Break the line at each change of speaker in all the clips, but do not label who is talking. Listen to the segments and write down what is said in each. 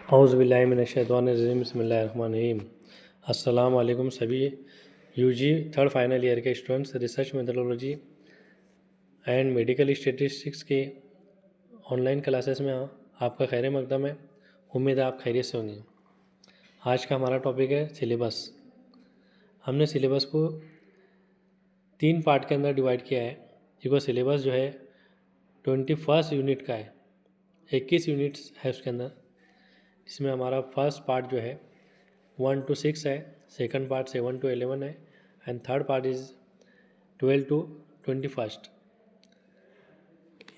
औज़ुबिल्लाहिमिनश्शैतानिर्रजीम बिस्मिल्लाहिर्रहमानिर्रहीम। अस्सलाम वालेकुम सभी यूजी थर्ड फाइनल ईयर के students. Research methodology and medical statistics के ऑनलाइन क्लासेस में आपका खैर मकदम है। उम्मीद है आप खैरियत से होंगे। आज का हमारा टॉपिक है सिलेबस। हमने सिलेबस को 3 पार्ट के अंदर डिवाइड किया है। देखो सिलेबस जो है 21 यूनिट का है, 21 यूनिट्स है उसके अंदर। इसमें हमारा फर्स्ट पार्ट जो है 1 to 6 है, सेकंड पार्ट 7 to 11 है and third part is 12 to 21।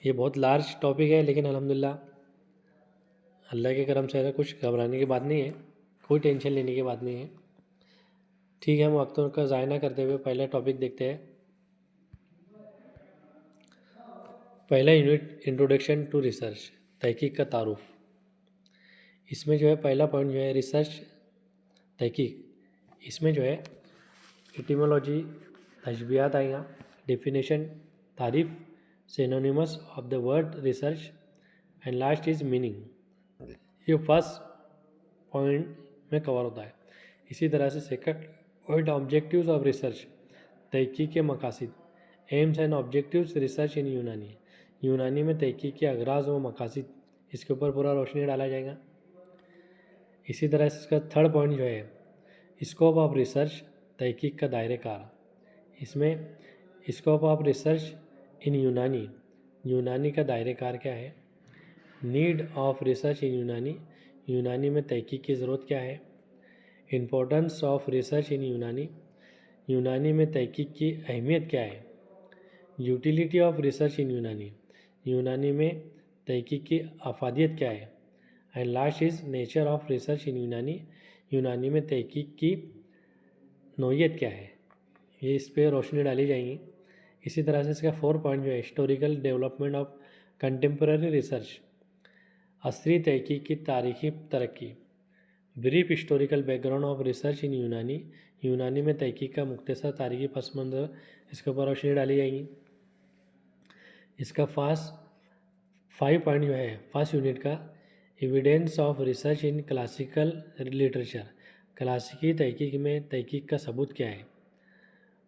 ये बहुत लार्ज टॉपिक है, लेकिन अल्हम्दुलिल्लाह अल्लाह के करम से कुछ घबराने की बात नहीं है, कोई टेंशन लेने की बात नहीं है। ठीक है, हम वक्तों का ज़ाया ना करते हुए पहला टॉपिक देखते हैं। पहला यूनिट इंट्रोडक्शन टू रिसर्च, तहकीक का तारुफ। इसमें जो है पहला पॉइंट जो है रिसर्च तहकीक। इसमें जो है एटिमोलॉजी, तशबीहात आएगा, डेफिनेशन, तारीफ, synonyms of the word research and last is meaning. ये फर्स्ट पॉइंट में कवर होता है। इसी तरह से second point objectives of research, तहकीक के मकासिद, aims and objectives research in Unani. Unani में तहकीक के अगराज व मकासिद, इसके ऊपर पूरा रोशनी डाला जाएगा। इसी तरह से इसका थर्ड पॉइंट जो है स्कोप ऑफ रिसर्च, तहकीक का दायरे कार। इसमें scope of research in Unani, यूनानी का दायरे कार क्या है। Need of research in Unani, Unani में तहकीक की ज़रूरत क्या है। Importance of research in Unani, Unani में तहकीक की अहमियत क्या है। Utility of research in Unani, Unani में तहकीक की अफादियत क्या है। And last is nature of research in Unani, Unani में तहकीक की नोयत क्या है। ये इस पर रोशनी डाली जाएंगी। इसी तरह से इसका 4 पॉइंट जो है historical development of contemporary research, असरी तहकीक की तारीखी तरक्की। Brief historical background of research in Unani, Unani में तहकीक का मुख्तसर तारीखी पस मंज़र, इसके ऊपर रोशनी डाली जाएगी। इसका 5 पॉइंट जो है फर्स्ट यूनिट का evidence of research in classical literature, क्लासिकी तहकीक में तहकीक का सबूत क्या है,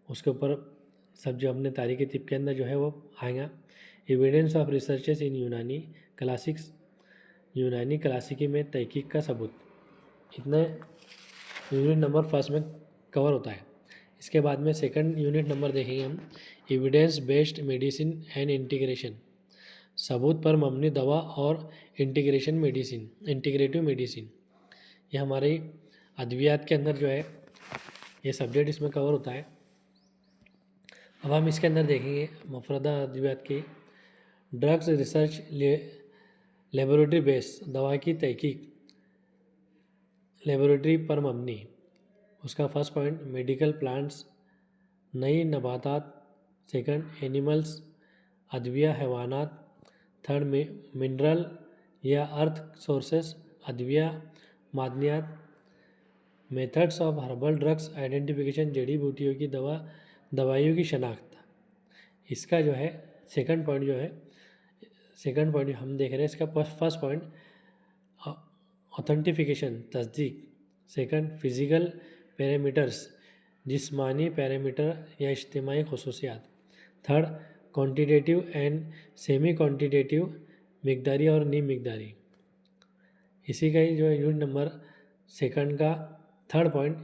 उसके ऊपर सब जो हमने तारीखी तिप के अंदर जो है वो आएगा। एविडेंस ऑफ रिसर्चेस इन यूनानी क्लासिक्स, यूनानी क्लासिकी में तहकीक का सबूत। इतना यूनिट नंबर फर्स्ट में कवर होता है। इसके बाद में सेकंड यूनिट नंबर देखेंगे हम, evidence based medicine and integration, सबूत पर मबनी दवा और इंटीग्रेशन मेडिसिन, इंटीग्रेटिव मेडिसिन। ये हमारे अद्वियात के अंदर जो है ये सब्जेक्ट इसमें कवर होता है। अब हम इसके अंदर देखेंगे मफरदा अद्वियात की ड्रग्स रिसर्च, लेबोरेटरी बेस, दवा की तहकीक लेबोरेटरी पर मबनी। उसका फर्स्ट पॉइंट मेडिकल प्लांट्स, नई नबातात, सेकंड एनिमल्स, अद्विया हैवानात, थर्ड मिनरल या अर्थ सोर्सेस, अद्विया मादनियात, methods of herbal drugs identification, जड़ी बूटियों की दवाइयों की शनाख्त। इसका जो है सेकंड पॉइंट जो है हम देख रहे हैं। इसका फर्स्ट पॉइंट ऑथेंटिफिकेशन, तस्दीक, सेकंड फिज़िकल पैरामीटर्स, जिस्मानी पैरामीटर या इज्तिमाई खसूसियात, third quantitative and semi quantitative, मिकदारी और नीम मिकदारी। इसी का ही जो है यूनिट नंबर सेकंड का third point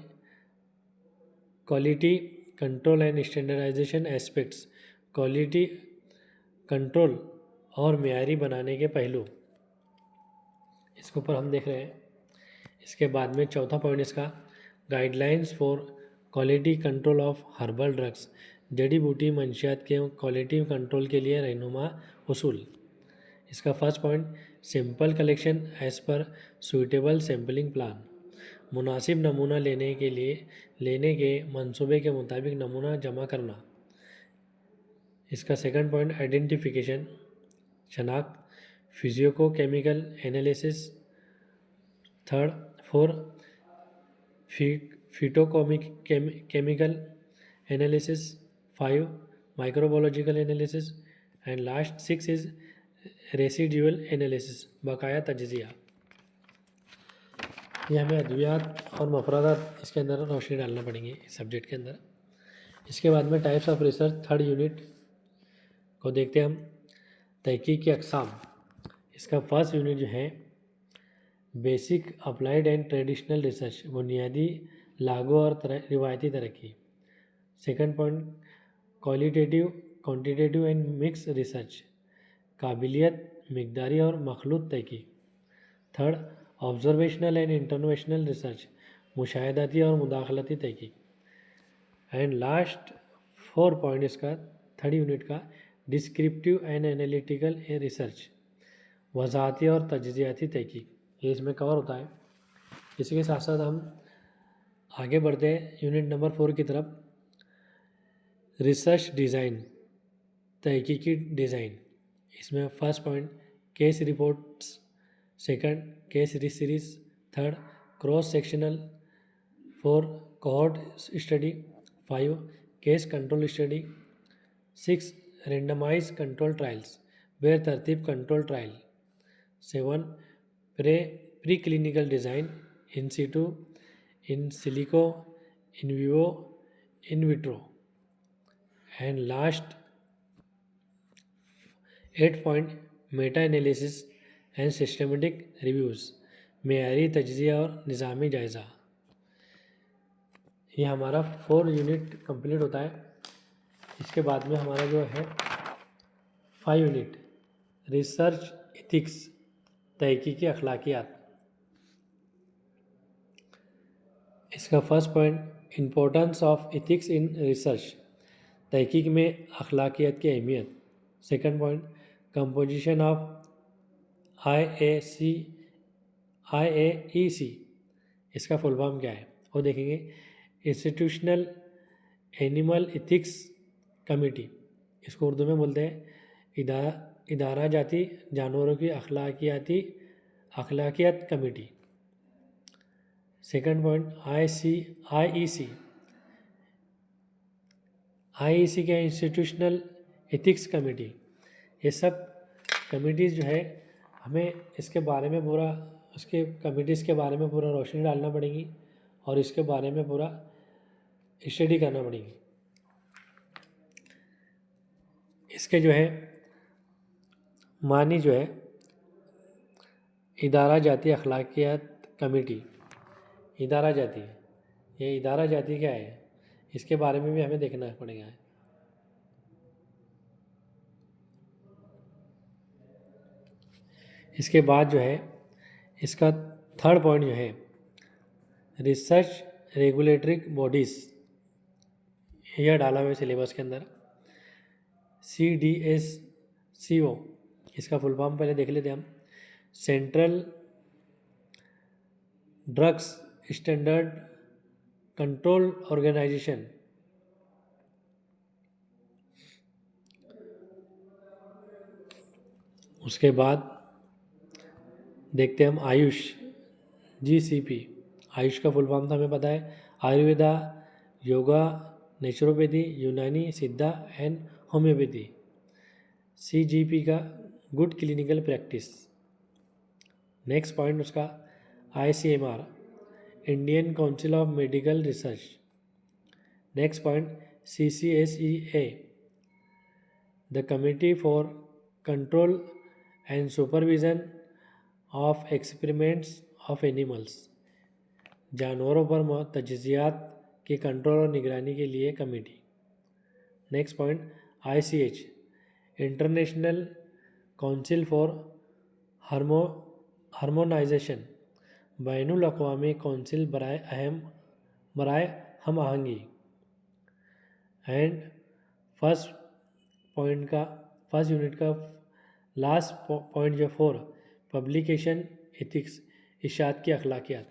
quality control and standardization aspects, quality control और मेयारी बनाने के पहलू, इसके ऊपर हम देख रहे हैं। इसके बाद में चौथा पॉइंट इसका guidelines for quality control of herbal drugs, जड़ी बूटी मंशियात के क्वालिटी कंट्रोल के लिए रहनुमा उसूल। इसका first point sample collection as per suitable sampling plan, मुनासिब नमूना लेने के मंसूबे के मुताबिक नमूना जमा करना। इसका सेकंड पॉइंट आइडेंटिफिकेशन, शनाख्त, physico chemical analysis, third four phytochemical analysis, 5 microbiological analysis and last 6 is residual analysis, बकाया तजिया। ये हमें अद्वियात और मफरादात इसके अंदर रोशनी डालना पड़ेंगे इस सब्जेक्ट के अंदर। इसके बाद में types of research third unit को देखते हैं हम, तहकीक की अक़साम। इसका फर्स्ट यूनिट जो है basic applied and traditional research, बुनियादी, लागू और रिवायती तरक्की। Second point qualitative, quantitative and mix research, काबिलियत, मिकदारी और मखलूत तहकीक। Third observational and interventional research, मुशाहिदाती और मुदाखलती तहकीक। एंड लास्ट 4 पॉइंट इसका थर्ड यूनिट का डिस्क्रिप्टिव एंड एनालिटिकल रिसर्च, वजाहती और तज्जियाती तहकीक, ये इसमें कवर होता है। इसी के साथ साथ हम आगे बढ़ते हैं यूनिट नंबर 4 की तरफ, रिसर्च डिज़ाइन, तहकीकी डिज़ाइन। इसमें first point case reports, second case series, third cross sectional, 4 cohort study, 5 case control study, 6 randomize control trials, बेतरतीब control trial, 7 pre clinical design, in situ, in silico, in vivo, in vitro. And last 8 point meta analysis and systematic reviews, मेयारी तज्जिया और निज़ामी जायज़ा। ये हमारा 4 unit complete होता है। इसके बाद में हमारा जो है 5 यूनिट रिसर्च एथिक्स, तहकीकी अखलाकियात। इसका first point importance of ethics in research, तहकीक में अखलाकियात की अहमियत। Second point composition of IAEC, इसका फुल फॉर्म क्या है वो देखेंगे। इंस्टीट्यूशनल एनिमल एथिक्स कमेटी, इसको उर्दू में बोलते हैं इदारा जाती जानवरों की अखलाकियात कमेटी। सेकंड पॉइंट IEC क्या, इंस्टीट्यूशनल एथिक्स कमेटी। ये सब कमिटीज़ जो है हमें इसके बारे में पूरा, उसके कमिटीज़ के बारे में पूरा रोशनी डालना पड़ेगी और इसके बारे में पूरा स्टडी करना पड़ेगी। इसके जो है मानी जो है इदारा जाती अखलाकियात कमेटी, इदारा जाती, ये इदारा जाती क्या है इसके बारे में भी हमें देखना पड़ेगा। इसके बाद जो है इसका थर्ड पॉइंट जो है रिसर्च रेगुलेटरी बॉडीज़, यह डाला हुआ है सिलेबस के अंदर। CDSCO, इसका फुल फॉर्म पहले देख लेते हैं हम, central drugs standard control organisation. उसके बाद देखते हैं हम आयुष, GCP, आयुष का फुल फॉर्म तो हमें पता है, Ayurveda, yoga, naturopathy, Unani, Siddha and homeopathy. CGP का good clinical practice. Next point उसका ICMR, Indian council of medical research. Next point CCSEA, the committee for control and supervision of experiments of animals, जानवरों पर तज्जियात के कंट्रोल और निगरानी के लिए committee. Next point ICH, international council for harmonization, बैनुल अक़वामी काउंसिल बराए हम आहंगी। एंड फर्स्ट यूनिट का लास्ट पॉइंट जो 4 पब्लिकेशन एथिक्स, इशात की अखलाकियात।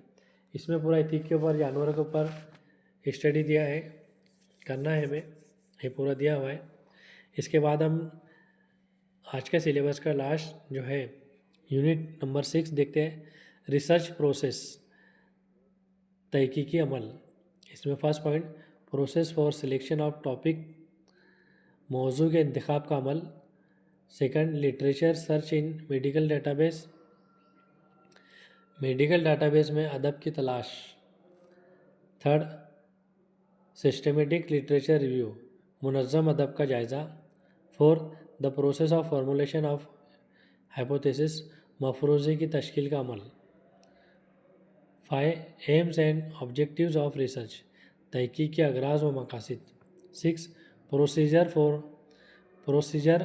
इसमें पूरा एथिक के ऊपर, जानवरों के ऊपर स्टडी दिया है, करना है हमें, ये पूरा दिया हुआ है। इसके बाद हम आज के सिलेबस का लास्ट जो है यूनिट नंबर 6 देखते हैं, रिसर्च प्रोसेस, तहकीकी अमल। इसमें first point process for selection of topic, मौजू के इंतखाब का अमल। Second literature search in medical database, medical database में अदब की तलाश। थर्ड, सिस्टमेटिक लिटरेचर रिव्यू, मुनज़्ज़म अदब का जायज़ा। Fourth, the process of formulation of hypothesis, मफरूज़े की तश्कील का अमल। 5, aims and objectives of research, तहकीक के अगराज व मकासद। 6, procedure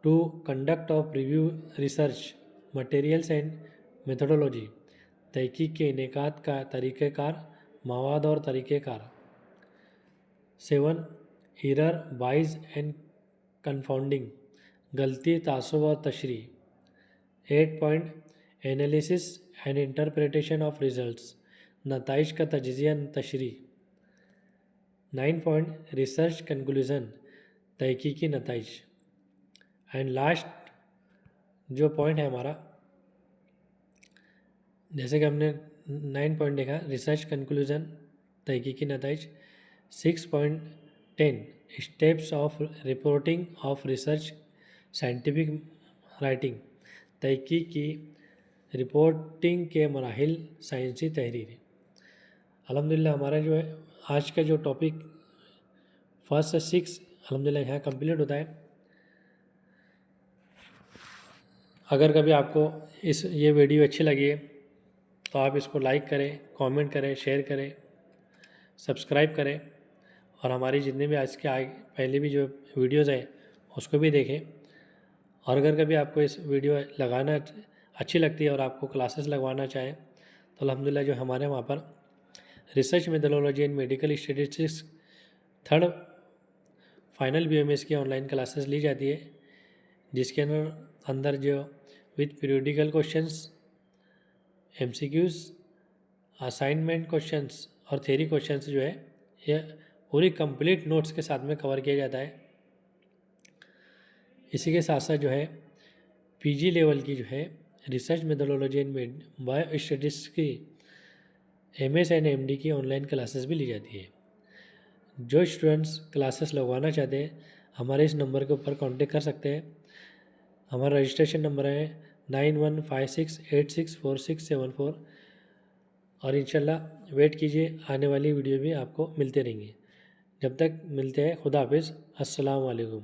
to conduct of review research materials and methodology, तहकीक के इनेकात का तरीक़ेकार, मवाद और तरीक़ेकार। 7, एरर, बाइज एंड कन्फाउंडिंग, गलती, तासुब और तशरीह। 8 point, analysis and interpretation of results, नताइज का तजिज़िया तशरीह। 9 पॉइंट, रिसर्च कंक्लूजन, तहकीकी नताइज। एंड लास्ट जो पॉइंट है हमारा, जैसे कि हमने 9 पॉइंट देखा, रिसर्च कंक्लूजन, तहकीकी नताइज। 6.10, steps of reporting of research scientific writing, तहकीक की रिपोर्टिंग के मराहिल, साइंसी तहरीर। अल्हम्दुलिल्लाह हमारा जो है आज का जो टॉपिक 1 से 6 अल्हम्दुलिल्लाह यहाँ कंप्लीट होता है। अगर कभी आपको ये वीडियो अच्छी लगी है तो आप इसको लाइक करें, कमेंट करें, शेयर करें, सब्सक्राइब करें और हमारी जितने भी आज के पहले भी जो वीडियोज़ हैं उसको भी देखें। और अगर कभी आपको इस वीडियो लगाना अच्छी लगती है और आपको क्लासेस लगवाना चाहें तो अल्हम्दुलिल्लाह जो हमारे वहाँ पर research methodology and medical statistics 3rd final BMS की ऑनलाइन क्लासेस ली जाती है, जिसके अंदर जो with periodical questions, MCQs, assignment questions और थ्योरी क्वेश्चंस जो है ये पूरी कंप्लीट नोट्स के साथ में कवर किया जाता है। इसी के साथ साथ जो है PG लेवल की जो है research methodology and bio statistics की MS एंड MD की ऑनलाइन क्लासेस भी ली जाती है। जो स्टूडेंट्स क्लासेस लगवाना चाहते हैं हमारे इस नंबर के ऊपर कांटेक्ट कर सकते हैं। हमारा रजिस्ट्रेशन नंबर है 9156864674 और इंशाल्लाह वेट कीजिए, आने वाली वीडियो भी आपको मिलते रहेंगे। जब तक मिलते हैं, खुदा हाफिज़, अस्सलाम वालेकुम।